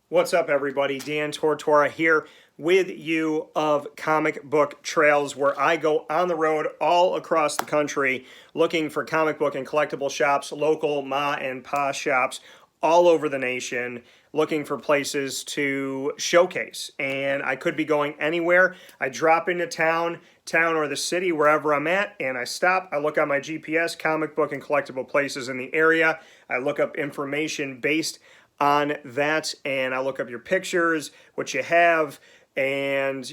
What's up, everybody? Dan Tortora here with you of Comic Book Trails, where I go on the road all across the country looking for comic book and collectible shops, local ma and pa shops all over the nation, looking for places to showcase. And I could be going anywhere. I drop into town or the city, wherever I'm at, and I stop. I look on my GPS, comic book and collectible places in the area. I look up information based on that, and I look up your pictures, what you have, and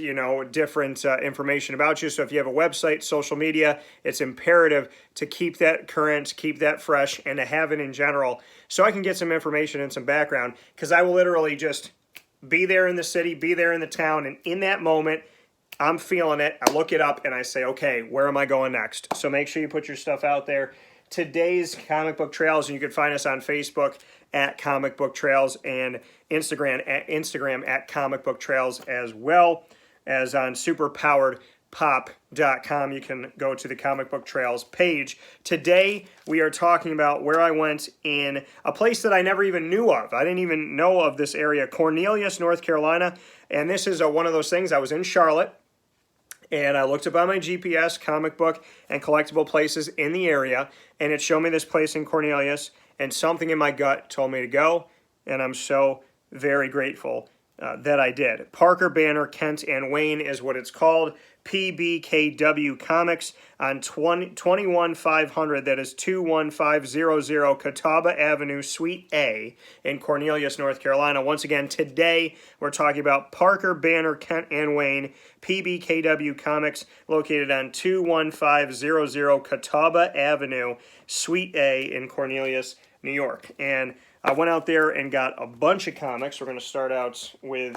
different information about you. So if you have a website, social media, it's imperative to keep that current, keep that fresh, and to have it in general, so I can get some information and some background, because I will literally just be there in the city, be there in the town, and in that moment, I'm feeling it. I look it up and I say, okay, where am I going next? So make sure you put your stuff out there. Today's Comic Book Trails, and you can find us on Facebook at Comic Book Trails and Instagram at Comic Book Trails, as well as on superpoweredpop.com. You can go to the Comic Book Trails page. Today we are talking about where I went in a place that I never even knew of. I didn't even know of this area, Cornelius, North Carolina, and this is one of those things. I was in Charlotte, and I looked up on my GPS, comic book and collectible places in the area, and it showed me this place in Cornelius, and something in my gut told me to go, and I'm so very grateful that I did. Parker, Banner, Kent, and Wayne is what it's called. PBKW Comics on 21500, that is 21500 Catawba Avenue, Suite A in Cornelius, North Carolina. Once again, today we're talking about Parker, Banner, Kent, and Wayne, PBKW Comics, located on 21500 Catawba Avenue, Suite A in Cornelius, New York. And I went out there and got a bunch of comics. We're going to start out with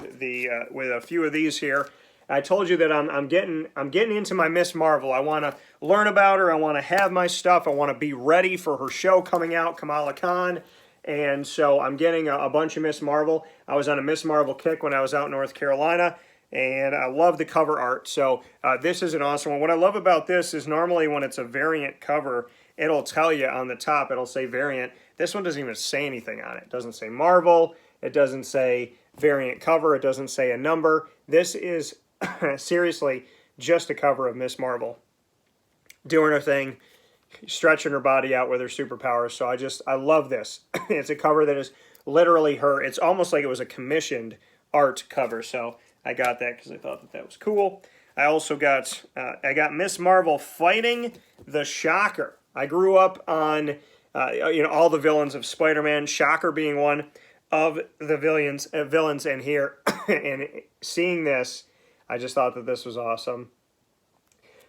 with a few of these here. I told you that I'm getting into my Miss Marvel. I want to learn about her. I want to have my stuff. I want to be ready for her show coming out, Kamala Khan. And so I'm getting a bunch of Miss Marvel. I was on a Miss Marvel kick when I was out in North Carolina, and I love the cover art. So this is an awesome one. What I love about this is normally when it's a variant cover, it'll tell you on the top, it'll say variant. This one doesn't even say anything on it. It doesn't say Marvel. It doesn't say variant cover. It doesn't say a number. This is seriously just a cover of Miss Marvel doing her thing, stretching her body out with her superpowers. So I love this. It's a cover that is literally her. It's almost like it was a commissioned art cover. So I got that because I thought that was cool. I also got Miss Marvel fighting the Shocker. I grew up on all the villains of Spider-Man, Shocker being one of the villains, and here and seeing this, I just thought that this was awesome,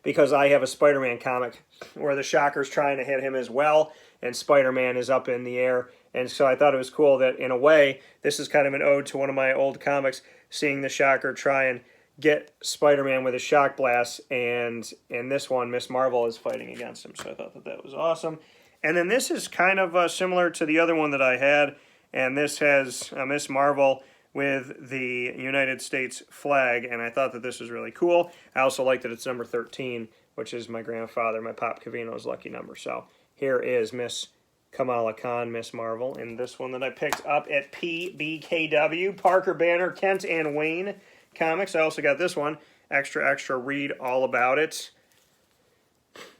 because I have a Spider-Man comic where the Shocker's trying to hit him as well, and Spider-Man is up in the air. And so I thought it was cool that, in a way, this is kind of an ode to one of my old comics, seeing the Shocker try and get Spider-Man with a shock blast, and in this one, Miss Marvel is fighting against him. So I thought that was awesome. And then this is kind of similar to the other one that I had, and this has Miss Marvel with the United States flag, and I thought that this was really cool. I also like that it's number 13, which is my grandfather, my Pop Cavino's lucky number. So here is Miss Kamala Khan, Miss Marvel, and this one that I picked up at PBKW, Parker, Banner, Kent, and Wayne Comics. I also got this one, extra, read all about it.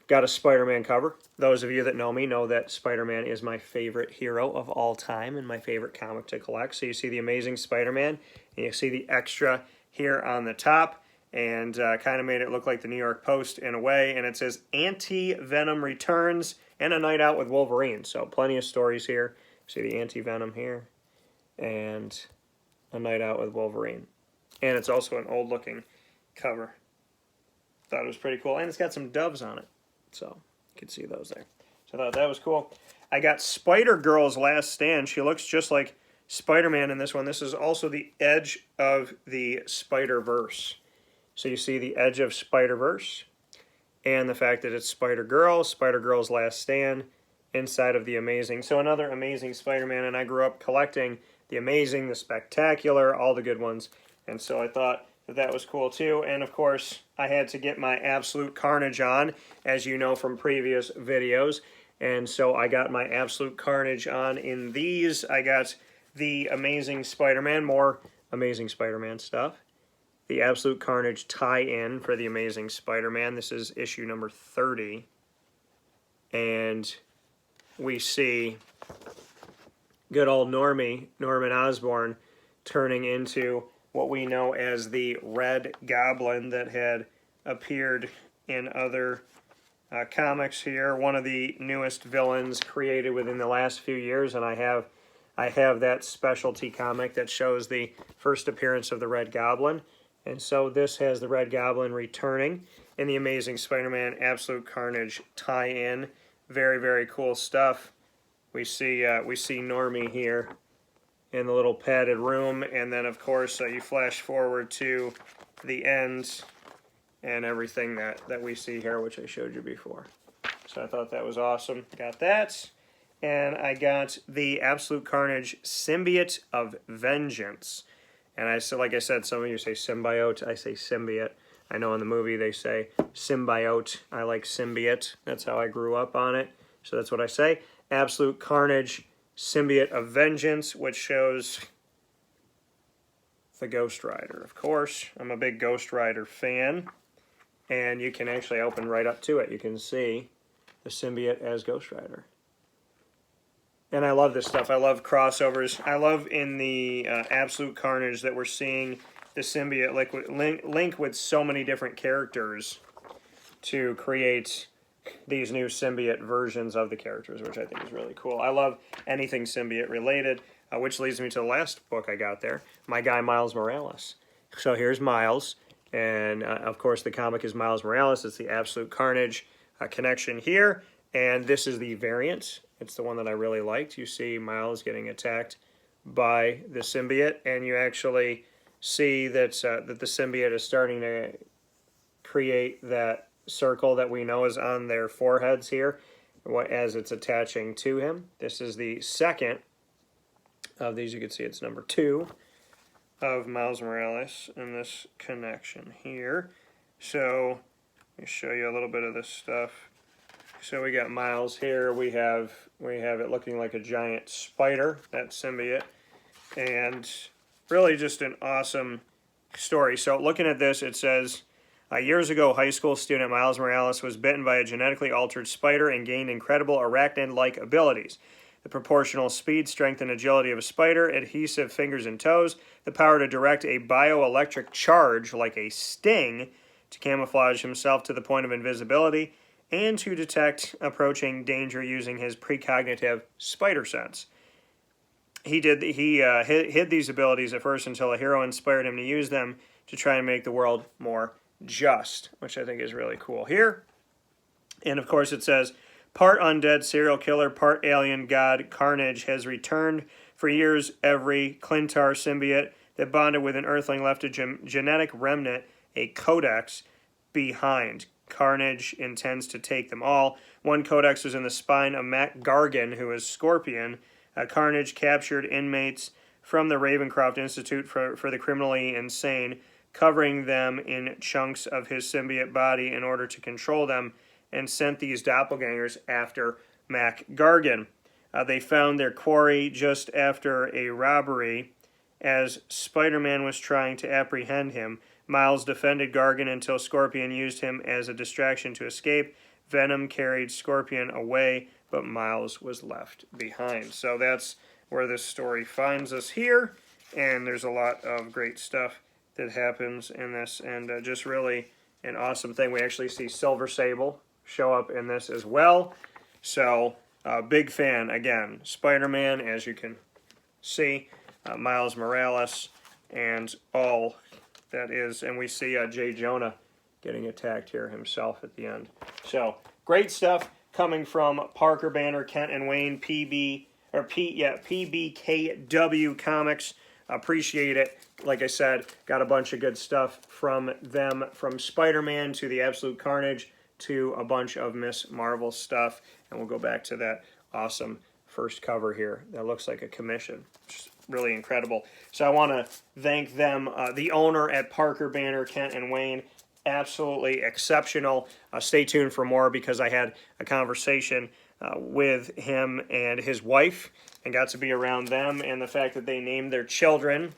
Got a Spider-Man cover. Those of you that know me know that Spider-Man is my favorite hero of all time and my favorite comic to collect. So you see the Amazing Spider-Man, and you see the extra here on the top, and kind of made it look like the New York Post in a way. And it says Anti-Venom returns and a night out with Wolverine. So plenty of stories here. See the Anti-Venom here and a night out with Wolverine. And it's also an old-looking cover. Thought it was pretty cool. And it's got some doves on it. So you can see those there. So I thought that was cool. I got Spider-Girl's Last Stand. She looks just like Spider-Man in this one. This is also the edge of the Spider-Verse. So you see the edge of Spider-Verse and the fact that it's Spider-Girl, Spider-Girl's Last Stand inside of the Amazing. So another Amazing Spider-Man, and I grew up collecting the Amazing, the Spectacular, all the good ones. And so I thought that was cool too. And of course, I had to get my Absolute Carnage on, as you know from previous videos. And so I got my Absolute Carnage on in these. I got The Amazing Spider-Man, more Amazing Spider-Man stuff. The Absolute Carnage tie-in for The Amazing Spider-Man. This is issue number 30. And we see good old Norman Osborn, turning into what we know as the Red Goblin that had appeared in other comics here. One of the newest villains created within the last few years, and I have that specialty comic that shows the first appearance of the Red Goblin. And so this has the Red Goblin returning in the Amazing Spider-Man Absolute Carnage tie-in. Very, very cool stuff. We see Normie here in the little padded room, and then of course you flash forward to the end and everything that we see here, which I showed you before. So I thought that was awesome. Got that. And I got the Absolute Carnage Symbiote of Vengeance. And like I said, some of you say symbiote, I say symbiote. I know in the movie they say symbiote. I like symbiote. That's how I grew up on it. So that's what I say. Absolute Carnage Symbiote of Vengeance, which shows the Ghost Rider, of course. I'm a big Ghost Rider fan. And you can actually open right up to it. You can see the symbiote as Ghost Rider. And I love this stuff. I love crossovers. I love in the Absolute Carnage that we're seeing the symbiote link with so many different characters to create these new symbiote versions of the characters, which I think is really cool. I love anything symbiote related, which leads me to the last book I got there, my guy Miles Morales. So here's Miles, and of course the comic is Miles Morales. It's the Absolute Carnage connection here, and this is the variant. It's the one that I really liked. You see Miles getting attacked by the symbiote, and you actually see that that the symbiote is starting to create that circle that we know is on their foreheads here as it's attaching to him. This is the second of these. You can see it's number 2 of Miles Morales in this connection here. So let me show you a little bit of this stuff. So we got Miles here. We have it looking like a giant spider, that symbiote, and really just an awesome story. So looking at this, it says, years ago, high school student Miles Morales was bitten by a genetically altered spider and gained incredible arachnid-like abilities. The proportional speed, strength, and agility of a spider, adhesive fingers and toes, the power to direct a bioelectric charge like a sting to camouflage himself to the point of invisibility, and to detect approaching danger using his precognitive spider sense. He hid these abilities at first until a hero inspired him to use them to try and make the world more just, which I think is really cool here. And of course it says, part undead serial killer, part alien god, Carnage has returned. For years, every Clintar symbiote that bonded with an Earthling left a genetic remnant, a codex, behind. Carnage intends to take them all. One codex was in the spine of Mac Gargan, who is Scorpion. Carnage captured inmates from the Ravencroft Institute for the Criminally Insane, covering them in chunks of his symbiote body in order to control them, and sent these doppelgangers after Mac Gargan. They found their quarry just after a robbery. As Spider-Man was trying to apprehend him, Miles defended Gargan until Scorpion used him as a distraction to escape. Venom carried Scorpion away, but Miles was left behind. So that's where this story finds us here, and there's a lot of great stuff that happens in this, and just really an awesome thing. We actually see Silver Sable show up in this as well. So, big fan, again, Spider-Man, as you can see, Miles Morales, and all that is, and we see J. Jonah getting attacked here himself at the end. So, great stuff coming from Parker Banner, Kent and Wayne, PBKW Comics. Appreciate it. Like I said, got a bunch of good stuff from them, from Spider-Man to the Absolute Carnage to a bunch of Miss Marvel stuff. And we'll go back to that awesome first cover here. That looks like a commission. Just really incredible. So I want to thank them, the owner at Parker Banner, Kent and Wayne. Absolutely exceptional. Stay tuned for more because I had a conversation with him and his wife and got to be around them, and the fact that they named their children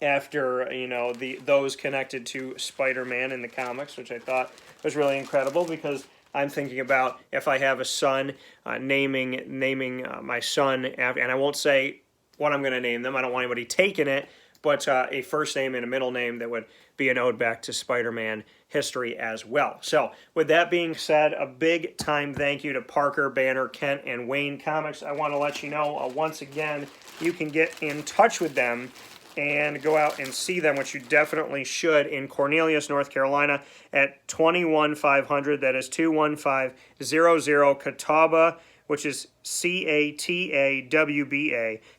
after, you know, those connected to Spider-Man in the comics, which I thought was really incredible, because I'm thinking about if I have a son, naming my son after, and I won't say what I'm going to name them. I don't want anybody taking it, but a first name and a middle name that would be an ode back to Spider-Man history as well. So with that being said, a big time thank you to Parker, Banner, Kent, and Wayne Comics. I want to let you know once again, you can get in touch with them and go out and see them, which you definitely should, in Cornelius, North Carolina at 21500. That is 21500 Catawba, which is Catawba,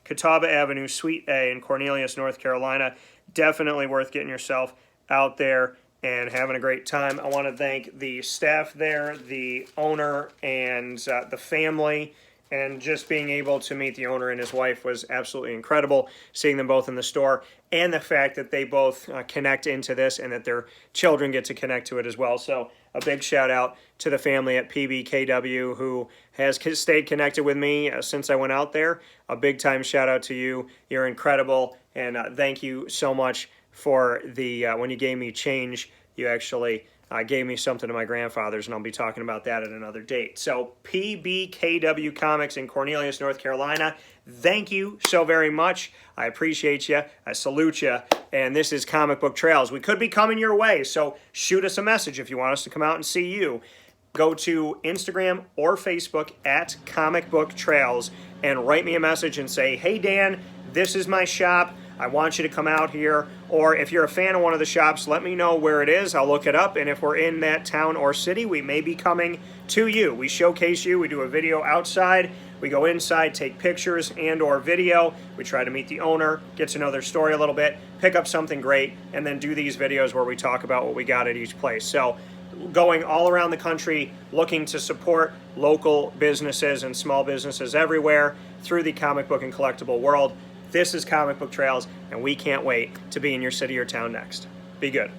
Catawba Avenue, Suite A in Cornelius, North Carolina. Definitely worth getting yourself out there and having a great time. I want to thank the staff there, the owner, and the family. And just being able to meet the owner and his wife was absolutely incredible, seeing them both in the store, and the fact that they both connect into this and that their children get to connect to it as well. So a big shout out to the family at PBKW who has stayed connected with me since I went out there. A big time shout out to you. You're incredible, and thank you so much for the when you gave me change, you actually gave me something to my grandfather's, and I'll be talking about that at another date. So PBKW Comics in Cornelius, North Carolina, thank you so very much. I appreciate you. I salute you. And this is Comic Book Trails. We could be coming your way, so shoot us a message if you want us to come out and see you. Go to Instagram or Facebook at Comic Book Trails and write me a message and say, hey, Dan, this is my shop. I want you to come out here. Or if you're a fan of one of the shops, let me know where it is. I'll look it up. And if we're in that town or city, we may be coming to you. We showcase you. We do a video outside. We go inside, take pictures and or video. We try to meet the owner, get to know their story a little bit, pick up something great, and then do these videos where we talk about what we got at each place. So going all around the country, looking to support local businesses and small businesses everywhere through the comic book and collectible world. This is Comic Book Trails, and we can't wait to be in your city or town next. Be good.